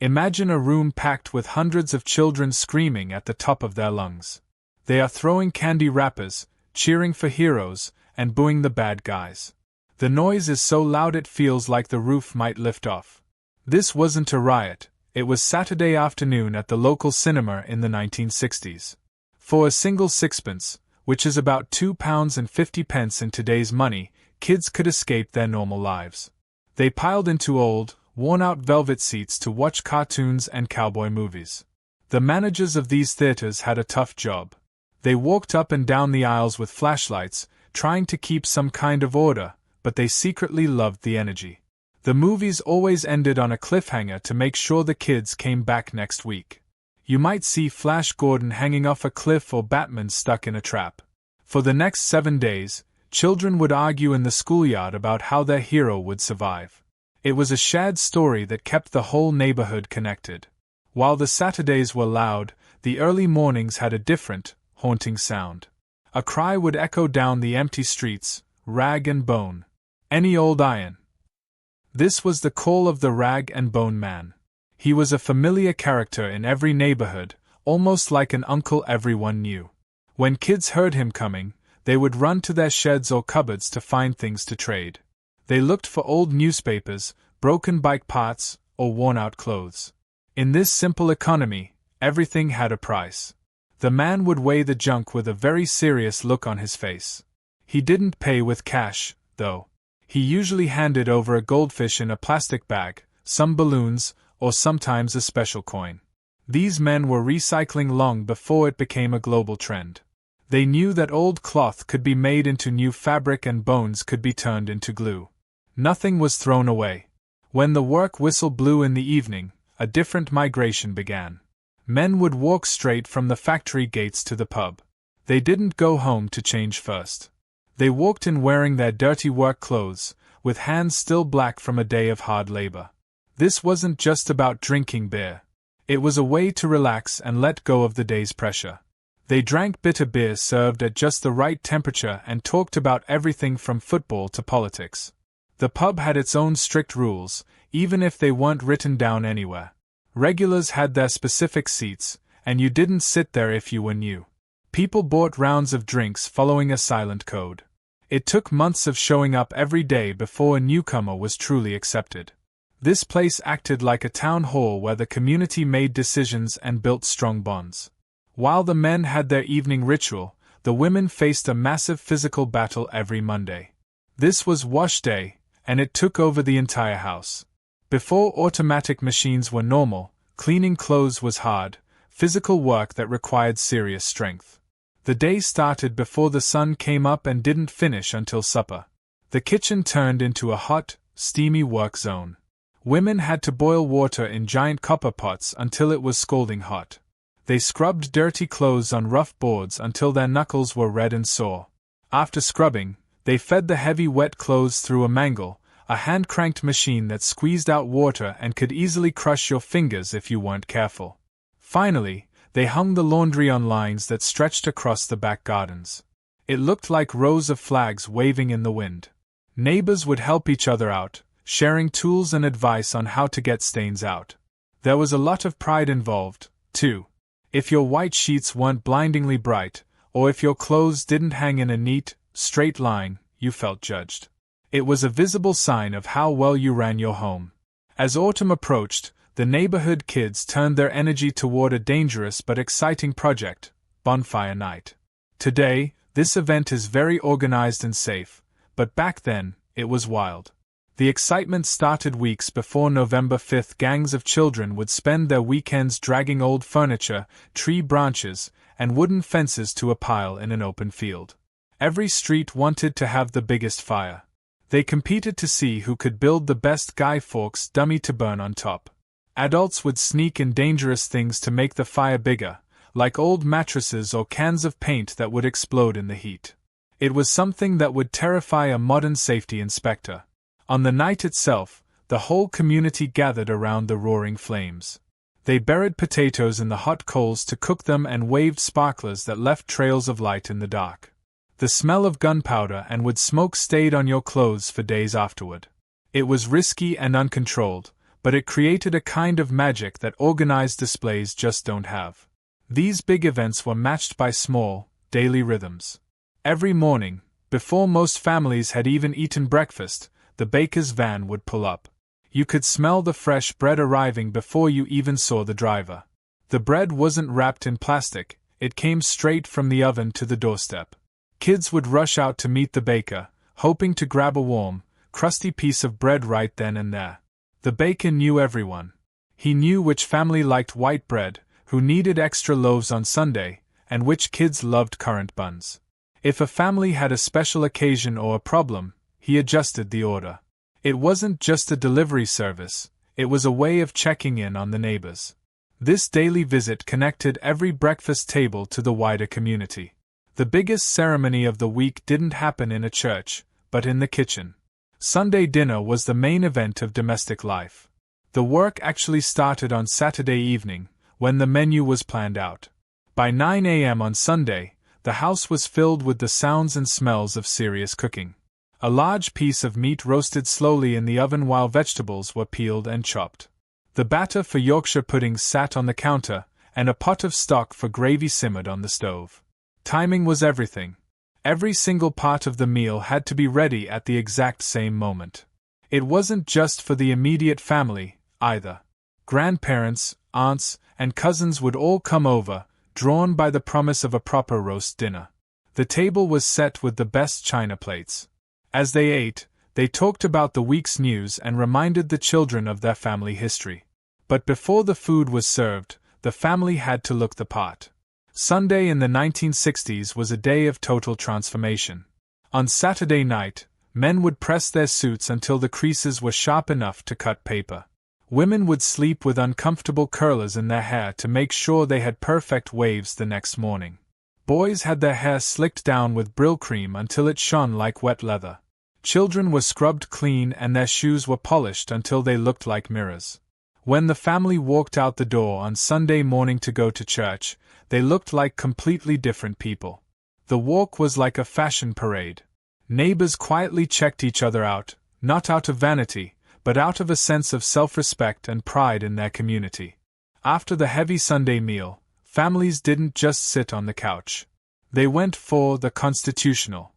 Imagine a room packed with hundreds of children screaming at the top of their lungs. They are throwing candy wrappers, cheering for heroes, and booing the bad guys. The noise is so loud it feels like the roof might lift off. This wasn't a riot, it was Saturday afternoon at the local cinema in the 1960s. For a single sixpence, which is about £2.50 in today's money, kids could escape their normal lives. They piled into old, worn-out velvet seats to watch cartoons and cowboy movies. The managers of these theaters had a tough job. They walked up and down the aisles with flashlights, trying to keep some kind of order, but they secretly loved the energy. The movies always ended on a cliffhanger to make sure the kids came back next week. You might see Flash Gordon hanging off a cliff or Batman stuck in a trap. For the next 7 days, children would argue in the schoolyard about how their hero would survive. It was a shared story that kept the whole neighborhood connected. While the Saturdays were loud, the early mornings had a different, haunting sound. A cry would echo down the empty streets, rag and bone. Any old iron. This was the call of the rag and bone man. He was a familiar character in every neighborhood, almost like an uncle everyone knew. When kids heard him coming, they would run to their sheds or cupboards to find things to trade. They looked for old newspapers, broken bike parts, or worn-out clothes. In this simple economy, everything had a price. The man would weigh the junk with a very serious look on his face. He didn't pay with cash, though. He usually handed over a goldfish in a plastic bag, some balloons, or sometimes a special coin. These men were recycling long before it became a global trend. They knew that old cloth could be made into new fabric and bones could be turned into glue. Nothing was thrown away. When the work whistle blew in the evening, a different migration began. Men would walk straight from the factory gates to the pub. They didn't go home to change first. They walked in wearing their dirty work clothes, with hands still black from a day of hard labor. This wasn't just about drinking beer. It was a way to relax and let go of the day's pressure. They drank bitter beer served at just the right temperature and talked about everything from football to politics. The pub had its own strict rules, even if they weren't written down anywhere. Regulars had their specific seats, and you didn't sit there if you were new. People bought rounds of drinks following a silent code. It took months of showing up every day before a newcomer was truly accepted. This place acted like a town hall where the community made decisions and built strong bonds. While the men had their evening ritual, the women faced a massive physical battle every Monday. This was wash day, and it took over the entire house. Before automatic machines were normal, cleaning clothes was hard, physical work that required serious strength. The day started before the sun came up and didn't finish until supper. The kitchen turned into a hot, steamy work zone. Women had to boil water in giant copper pots until it was scalding hot. They scrubbed dirty clothes on rough boards until their knuckles were red and sore. After scrubbing, they fed the heavy wet clothes through a mangle, a hand-cranked machine that squeezed out water and could easily crush your fingers if you weren't careful. Finally, they hung the laundry on lines that stretched across the back gardens. It looked like rows of flags waving in the wind. Neighbors would help each other out, sharing tools and advice on how to get stains out. There was a lot of pride involved, too. If your white sheets weren't blindingly bright, or if your clothes didn't hang in a neat, straight line, you felt judged. It was a visible sign of how well you ran your home. As autumn approached, the neighborhood kids turned their energy toward a dangerous but exciting project, Bonfire Night. Today, this event is very organized and safe, but back then, it was wild. The excitement started weeks before November 5th. Gangs of children would spend their weekends dragging old furniture, tree branches, and wooden fences to a pile in an open field. Every street wanted to have the biggest fire. They competed to see who could build the best Guy Fawkes dummy to burn on top. Adults would sneak in dangerous things to make the fire bigger, like old mattresses or cans of paint that would explode in the heat. It was something that would terrify a modern safety inspector. On the night itself, the whole community gathered around the roaring flames. They buried potatoes in the hot coals to cook them and waved sparklers that left trails of light in the dark. The smell of gunpowder and wood smoke stayed on your clothes for days afterward. It was risky and uncontrolled, but it created a kind of magic that organized displays just don't have. These big events were matched by small, daily rhythms. Every morning, before most families had even eaten breakfast, the baker's van would pull up. You could smell the fresh bread arriving before you even saw the driver. The bread wasn't wrapped in plastic, it came straight from the oven to the doorstep. Kids would rush out to meet the baker, hoping to grab a warm, crusty piece of bread right then and there. The baker knew everyone. He knew which family liked white bread, who needed extra loaves on Sunday, and which kids loved currant buns. If a family had a special occasion or a problem, he adjusted the order. It wasn't just a delivery service, it was a way of checking in on the neighbors. This daily visit connected every breakfast table to the wider community. The biggest ceremony of the week didn't happen in a church, but in the kitchen. Sunday dinner was the main event of domestic life. The work actually started on Saturday evening, when the menu was planned out. By 9 a.m. on Sunday, the house was filled with the sounds and smells of serious cooking. A large piece of meat roasted slowly in the oven while vegetables were peeled and chopped. The batter for Yorkshire puddings sat on the counter, and a pot of stock for gravy simmered on the stove. Timing was everything. Every single part of the meal had to be ready at the exact same moment. It wasn't just for the immediate family, either. Grandparents, aunts, and cousins would all come over, drawn by the promise of a proper roast dinner. The table was set with the best china plates. As they ate, they talked about the week's news and reminded the children of their family history. But before the food was served, the family had to look the part. Sunday in the 1960s was a day of total transformation. On Saturday night, men would press their suits until the creases were sharp enough to cut paper. Women would sleep with uncomfortable curlers in their hair to make sure they had perfect waves the next morning. Boys had their hair slicked down with Brill cream until it shone like wet leather. Children were scrubbed clean and their shoes were polished until they looked like mirrors. When the family walked out the door on Sunday morning to go to church, they looked like completely different people. The walk was like a fashion parade. Neighbors quietly checked each other out, not out of vanity, but out of a sense of self-respect and pride in their community. After the heavy Sunday meal, families didn't just sit on the couch. They went for the constitutional.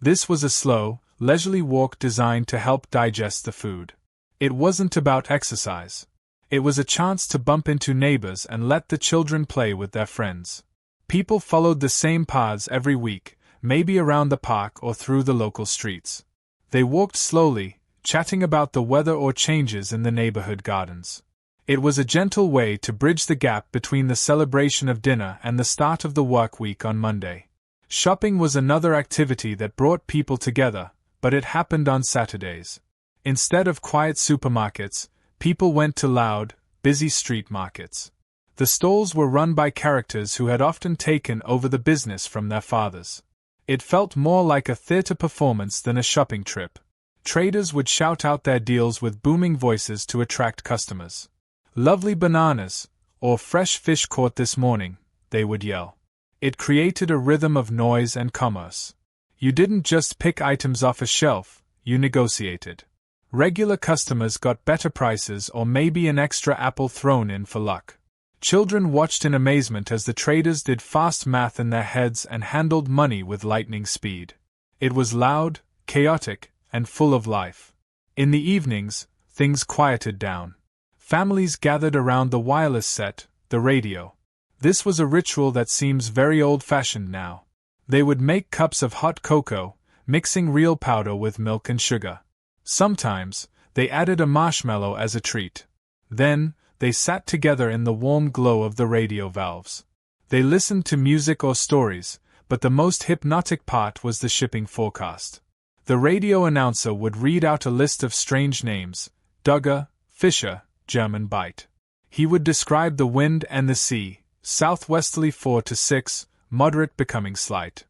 This was a slow, leisurely walk designed to help digest the food. It wasn't about exercise. It was a chance to bump into neighbors and let the children play with their friends. People followed the same paths every week, maybe around the park or through the local streets. They walked slowly, chatting about the weather or changes in the neighborhood gardens. It was a gentle way to bridge the gap between the celebration of dinner and the start of the work week on Monday. Shopping was another activity that brought people together, but it happened on Saturdays. Instead of quiet supermarkets, people went to loud, busy street markets. The stalls were run by characters who had often taken over the business from their fathers. It felt more like a theater performance than a shopping trip. Traders would shout out their deals with booming voices to attract customers. "Lovely bananas," or "fresh fish caught this morning," they would yell. It created a rhythm of noise and commerce. You didn't just pick items off a shelf, you negotiated. Regular customers got better prices or maybe an extra apple thrown in for luck. Children watched in amazement as the traders did fast math in their heads and handled money with lightning speed. It was loud, chaotic, and full of life. In the evenings, things quieted down. Families gathered around the wireless set, the radio. This was a ritual that seems very old-fashioned now. They would make cups of hot cocoa, mixing real powder with milk and sugar. Sometimes, they added a marshmallow as a treat. Then, they sat together in the warm glow of the radio valves. They listened to music or stories, but the most hypnotic part was the shipping forecast. The radio announcer would read out a list of strange names: Duggar, Fisher, German Bite. He would describe the wind and the sea: southwesterly 4 to 6, moderate becoming slight.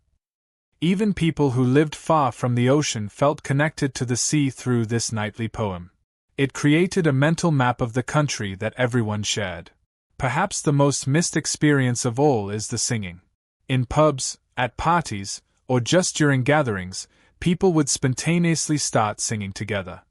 Even people who lived far from the ocean felt connected to the sea through this nightly poem. It created a mental map of the country that everyone shared. Perhaps the most missed experience of all is the singing. In pubs, at parties, or just during gatherings, people would spontaneously start singing together.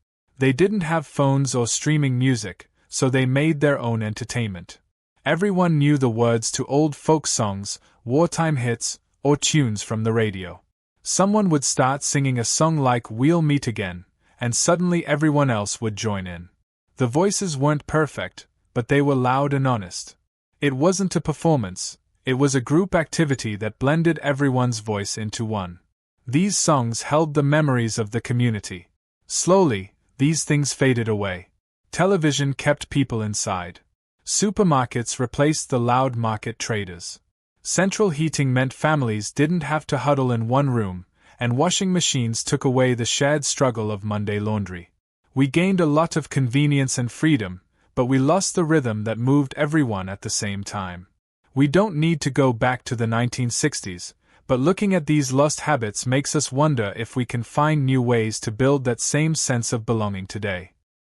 They didn't have phones or streaming music, so they made their own entertainment. Everyone knew the words to old folk songs, wartime hits, or tunes from the radio. Someone would start singing a song like "We'll Meet Again," and suddenly everyone else would join in. The voices weren't perfect, but they were loud and honest. It wasn't a performance, it was a group activity that blended everyone's voice into one. These songs held the memories of the community. Slowly, these things faded away. Television kept people inside. Supermarkets replaced the loud market traders. Central heating meant families didn't have to huddle in one room, and washing machines took away the shared struggle of Monday laundry. We gained a lot of convenience and freedom, but we lost the rhythm that moved everyone at the same time. We don't need to go back to the 1960s, but looking at these lost habits makes us wonder if we can find new ways to build that same sense of belonging today.